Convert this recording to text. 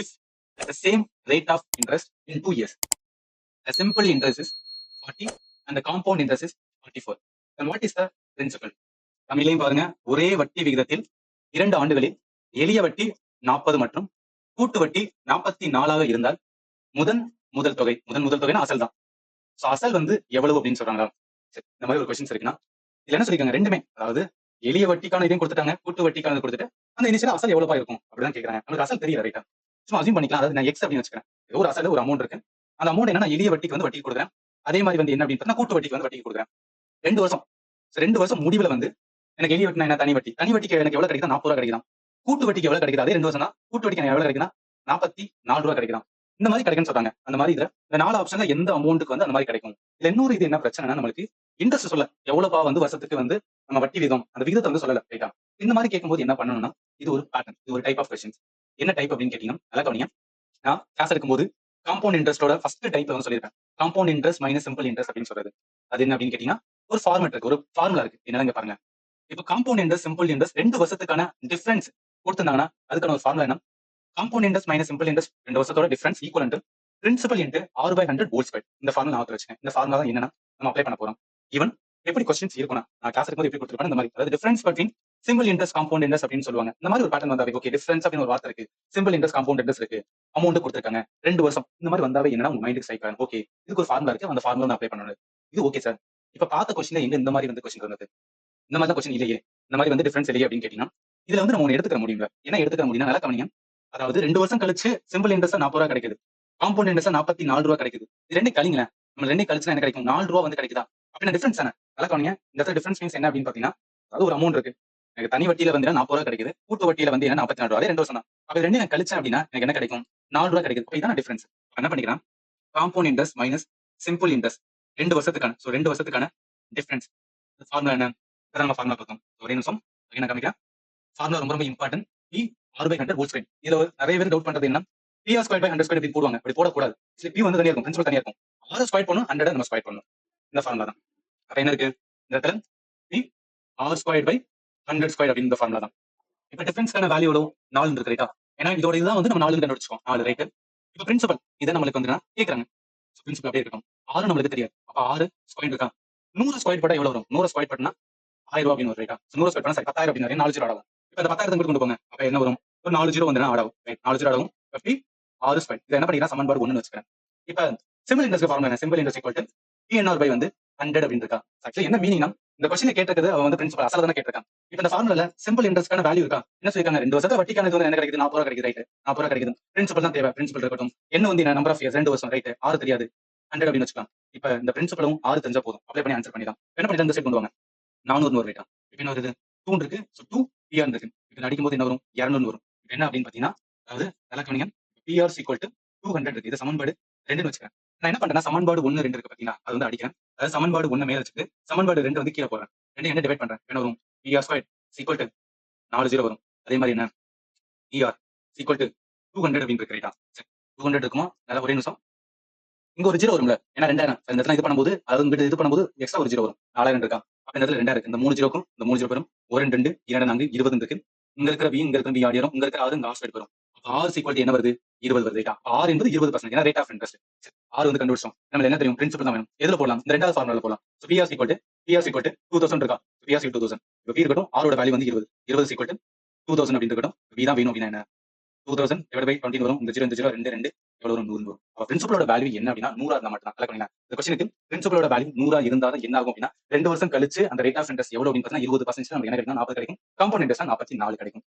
if at the same rate of interest in 2 years, the simple interest is 40 and the compound interest is 44. Then what is the principle? தமிழையும் பாருங்க. ஒரே வட்டி விகிதத்தில் 2 ஆண்டுகளில் எளிய வட்டி 40 மற்றும் கூட்டு வட்டி 44ஆக இருந்தால் முதல் தொகைனா அசல் தான். அசல் வந்து எவ்வளவு அப்படின்னு சொல்றாங்களா? இந்த மாதிரி ஒரு கொஸ்டின்ஸ் இருக்குன்னா இதுல என்ன சொல்லிருக்காங்க? ரெண்டுமே, அதாவது எளிய வட்டிக்கான இதையும் கொடுத்துட்டாங்க, கூட்டு வட்டிக்கான கொடுத்துட்டு அந்த இனிஷியலா அசல் எவ்வளவு இருக்கும் அப்படிதான் கேட்கறாங்க. நமக்கு அசல் தெரியல, ரைட்டா? சும்மா அசியூம் பண்ணிக்கலாம். அதாவது நான் எக்ஸ் அப்படின்னு வச்சுக்கிறேன். ஏதோ ஒரு அசல் ஒரு அமௌண்ட் இருக்கு. அந்த அமௌண்ட் என்ன, எளிய வட்டிக்கு வந்து வட்டி கொடுக்குறேன். அதே மாதிரி வந்து என்ன அப்படின்னு கூட்டு வட்டிக்கு வந்து வட்டி கொடுக்குறேன். 2 வருஷம் 2 வருஷம் முடிவுல வந்து எனக்கு எளிய வட்டினா என்ன, தனி வட்டிக்கு எனக்கு எவ்வளவு கிடைக்குதா? 40 ரூபா கிடைக்குதா? கூட்டு வட்டிக்கு எவ்வளவு கிடைக்குது? அதே 2 வருஷம் தான். கூட்டு வட்டிக்கு எனக்கு எவ்வளவு கிடைக்குதா? 44 ரூபா கிடைக்குதா? இந்த மாதிரி கிடைக்குன்னு சொல்றாங்க. அந்த மாதிரி இதுல இந்த 4 ஆப்ஷன்ல எந்த அமௌண்ட்டுக்கு வந்து அந்த மாதிரி கிடைக்கும். இதுல இன்னொரு இது என்ன பிரச்சனைனா, நம்மளுக்கு இன்ட்ரெஸ்ட் சொல்ல எவ்வளவுப்பா வந்து வருஷத்துக்கு வந்து நம்ம வட்டி விதம் அந்த விகிதத்தை வந்து சொல்லல, ரைட்டா? இந்த மாதிரி கேட்கும்போது என்ன பண்ணணும்னா, இது ஒரு பேட்டர்ன், இது ஒரு டைப் ஆஃப் கொஸ்டின்ஸ். என்ன டைப் அப்படின்னு கேட்டீங்கன்னா, நல்லா கவனிங்க. நான் கிளாஸ் எடுக்கும்போது காம்பவுண்ட் இன்ட்ரெஸ்டோட ஃபர்ஸ்ட் டைப்ல வந்து சொல்லியிருக்கேன். Compound interest minus simple interest அப்படின்னு சொல்றது. அது என்ன அப்படின்னு கேட்டீங்கன்னா, ஒரு ஃபார்மேட் இருக்கு, ஒரு ஃபார்முலா இருக்கு. என்னங்க பாருங்க. இப்ப காம்பவுண்ட் இன்ட்ரெஸ்ட், சிம்பிள் இன்ட்ரெஸ்ட் 2 வருஷத்துக்கான டிஃபரன்ஸ் கொடுத்திருந்தாங்கன்னா அதுக்கான ஒரு ஃபார்முலா என்ன? Compound interest minus simple interest 2 வருஷத்தோட difference equal to principal into R/100 whole square. இந்த ஃபார்முலா நான் வச்சுக்கேன். இந்த ஃபார்முலா தான் என்னன்னா நம்ம அப்ளை பண்ண போறோம். ஈவன் எப்படி கொஸ்டின்ஸ் இருக்கும்னா, நான் கிளாஸ் எடுக்கும்போது எப்படி கொடுத்துருப்பேன் இந்த மாதிரி, அதாவது difference between simple interest compound interest அப்படின்னு சொல்லுவாங்க. இந்த மாதிரி ஒரு பேட்டர்ன் வந்தாவே ஓகே, டிஃபரன்ஸ் அப்படின்னு ஒரு வார்த்தை இருக்கு, சிம்பிள் இன்ட்ரெஸ்ட் காம்பவுண்ட் இன்ட்ரெஸ்ட் இருக்கு, அமௌண்ட் கொடுத்துருக்காங்க 2 வருஷம், இந்த மாதிரி வந்தாவே என்னன்னா உங்க மைண்டுக்கு ஸ்ட்ரைக் ஆகும். ஓகே, இதுக்கு ஒரு ஃபார்முலா இருக்கு, அந்த ஃபார்முலா நான் அப்ளை பண்ணணும். இது ஓகே சார். இப்ப பார்த்த கொஸ்டின்ல எங்க இந்த மாதிரி வந்து கொஸ்டின் இருந்தது? இந்த மாதிரி தான் கொஸ்டின் இல்லையே, இந்த மாதிரி வந்து டிஃபரன்ஸ் இல்லையே அப்படின்னு கேட்டீங்கன்னா, இதுல வந்து நம்ம ஒன்று எடுத்துக்க முடியுங்க. என்ன எடுத்துக்க முடியும்னா, நல்லா கவனிங்க. அதாவது 2 வருஷம் கழிச்சு சிம்பிள் இன்ட்ரெஸ்ட் 40 ரூபா கிடைக்குது, காம்பவுண்ட் இன்ட்ரெஸ்ட் 44 ரூபா கிடைக்குது. இது ரெண்டையும் கழிங்களேன். நம்ம ரெண்டையும் கழிச்சுனா என்ன கிடைக்கும்? 4 ரூபா வந்து கிடைக்குதா? அப்படின்னா டிஃபரன்ஸ் தானே. நல்லா கவனிங்க. இந்த இடத்துல டிஃபரன்ஸ் மீன்ஸ் என்ன அப்படின்னு பாத்தீங்கன்னா, அதாவது ஒரு அமௌண்ட் இருக்கு, எனக்கு தனி வட்டியில வந்து 40 ரூபா கிடைக்குது, கூட்டு வட்டியில வந்து என்ன 44 ரூபா, 2 வருஷம் தான். அப்ப ரெண்டு நான் கழிச்சேன் அப்படின்னா எனக்கு என்ன கிடைக்கும்? 4 ரூபா கிடைக்குது. அப்ப இதான் டிஃபரன்ஸ். என்ன பண்ணிக்கலாம்? Compound interest minus simple interest 2 வருஷத்துக்கான 2 வருஷத்துக்கான டிஃபரன்ஸ். ஃபார்முலா என்ன? இதான் நம்ம ஃபார்முலா பார்த்தோம். ஒரே நிமிஷம் நான் காமிக்கிறேன். ஃபார்முலா ரொம்ப ரொம்ப important. P R/100 whole square. இதுல நிறைய பேர் டவுட் பண்றது என்ன, P R/100 இப்படி போடுவாங்க. அப்படி போடக்கூடாது. P வந்து தனியா இருக்கும், பிரின்சிபல் தனியா இருக்கும். R ஸ்கொயர் பண்ணணும், 100 நம்ம ஸ்கொயர் பண்ணணும். இந்த ஃபார்முலா தான். அப்ப என்ன இருக்கு இந்த இடத்துல? P R/100 ஸ்கொயர் அப்படின்னு இந்த ஃபார்முலா தான். இப்ப டிஃபரன்ஸ்க்கான வேல்யூ எவ்வளவு? 4 இருக்கு, ரைட்டா? ஏன்னா இதோட இதுதான் வந்து நம்ம 4 கண்டுபிடிச்சோம். 4 ரைட். இப்ப பிரின்சிபல் இதை நம்மளுக்கு வந்து கேக்குறாங்க. பிரின்சிபல் அப்படியே இருக்கும். 6 நம்மளுக்கு தெரியாது. அப்ப 6 ஸ்கொயர் இருக்கா? 100 ஸ்கொயர் போட்டா எவ்வளவு வரும்? 100 ஸ்கொயர் பண்ணா 1000 ரூபாய் அப்படின்னு வரும், ரைட்டா? 100 ஸ்கொயர் பண்ணா 10,000 அப்படின்னு 4 ஜீரோ ஆகும். இப்ப அந்த 10,000 கொண்டு போங்க. அப்ப என்ன வரும்? ஒரு 4 ஜீரோ வந்து ஆட் ஆகும். 4 ஜீரோ ஆகும். 50 6 ஸ்கொயர். இதை என்ன பண்ணிக்கலாம்? சமன்பாடு 1 வச்சுக்கிறேன். இப்ப சிம்பிள் இன்ட்ரெஸ்ட் ஃபார்முலா என்ன? Simple interest equal to PNR by வந்து 100 அப்படின்னு இருக்கா? ஆக்சுவலி என்ன மீனிங்னா, இந்த கொஸ்டினை கேட்டிருக்கிறது அவன் வந்து பிரின்சிபல் அசல தானே கேட்டிருக்கான். இப்ப இந்த ஃபார்முலால சிம்பிள் இன்ட்ரெஸ்ட்கான வேல்யூ இருக்கா? என்ன சொல்லிருக்காங்க? 2 வருஷத்துல வட்டிக்கான இது வந்து என்ன கிடைக்குது? 40 ரூபா கிடைக்குது, ரைட்? 40 ரூபா கிடைக்குது. பிரின்சிபல் தான் தேவை, பிரின்சிபல் இருக்கட்டும். என்ன வந்து நம்பர் ஆஃப் இயர்ஸ் 2 வருஷம், ரைட்? 6 தெரியாது, 100 அப்படின்னு வச்சுக்கலாம். இப்ப இந்த பிரின்சிபலும் 6 தெரிஞ்சா போதும், அப்ளை பண்ணி ஆன்சர் பண்ணிடலாம். என்ன பண்ணிட்டு இந்த சைடு கொண்டு வாங்க. 400 வரும், ரைட்டா? இப்ப என்ன வருது? 2 இருக்கு, சோ 2 PR இருக்கு. இப்ப அடிக்கும்போது என்ன வரும்? 200 வரும். இப்ப என்ன அப்படின்னு பாத்தீங்கன்னா, அதாவது நல்லா கவனிங்க. PR ஈக்குவல் டு 200 இருக்கு. இது சமன்பாடு 2 வச்சுக்கிறேன். நான் என்ன பண்றேன்னா, சமன்பாடு 1 2 இருக்கு பாத்தீங்கன்னா, அது வந்து அடிக்கிறேன். அதாவது சமன்பாடு 1 மேல வச்சுட்டு சமன்பாடு 2 வந்து கீழே போறேன். 2 என்ன டிவைட் பண்றேன்? என்ன வரும்? PR square equal to 4 zero வரும். அதே மாதிரி என்ன? PR ஈக்குவல் டு 200 அப்படின்னு இருக்கு, ரைட்டா? 200 இருக்குமா? நல்லா ஒரே நிமிஷம். இங்க ஒரு ஜீரோ வரும்ல, ஏன்னா 2000 இந்த இடத்துல இது பண்ணும்போது, அது இங்கிட்டு இது பண்ணும்போது எக்ஸ்ட்ரா ஒரு ஜீரோ வரும். 4000 இருக்கா? அப்ப இந்த இடத்துல 2000 இருக்கு. இந்த 3 ஜீரோக்கும் இந்த 3 ஜீரோ வரும். 1 2 2 4 20 இருக்கு. இங்க இருக்கிற V இங்க இருக்கிற V ஆட் வரும். இங்க இருக்கிற R இங்க ஆஃப் வரும். R ஈக்குவல் டு என்ன வருது? 20 வருது, ரைட்டா? R என்பது 20%. ஏன்னா ரேட் ஆஃப் இன்ட்ரெஸ்ட். R வந்து கண்டுபிடிச்சோம். நமக்கு என்ன தெரியும்? பிரின்சிபல் தான் வேணும். எதுல போடலாம்? இந்த ரெண்டாவது ஃபார்முலால போடலாம். சோ PR ஈக்குவல் டு 2000 இருக்கா? PR equal 2000. இப்ப P இருக்கட்டும், R ஓட வேல்யூ வந்து 20. 20 ஈக்குவல் டு 2000 அப்படின்னு இருக்கட்டும். V தான் வேணும் அப்படின்னா என்ன? 2000 டிவைட் பை 20 வரும். இந்த 0 இந்த 0 2 2 எவ்வளவு வரும்? 100 வரும். அப்ப பிரின்சிபலோட வேல்யூ என்ன அப்படின்னா 100 இருந்தா மட்டும் தான். கரெக்ட். இந்த क्वेश्चनக்கு பிரின்சிபலோட வேல்யூ 100 இருந்தா தான் என்ன ஆகும் அப்படின்னா, 2 வருஷம் கழிச்சு அந்த ரேட் ஆஃப் இன்ட்ரெஸ்ட் எவ்வளவு அப்படின்னு பார்த்தா 20% நமக்கு என்ன கிடைக்கும்? 40 கிடைக்கும். காம்பவுண்ட் இன்ட்ரெஸ்ட் 44 கிடைக்கும்.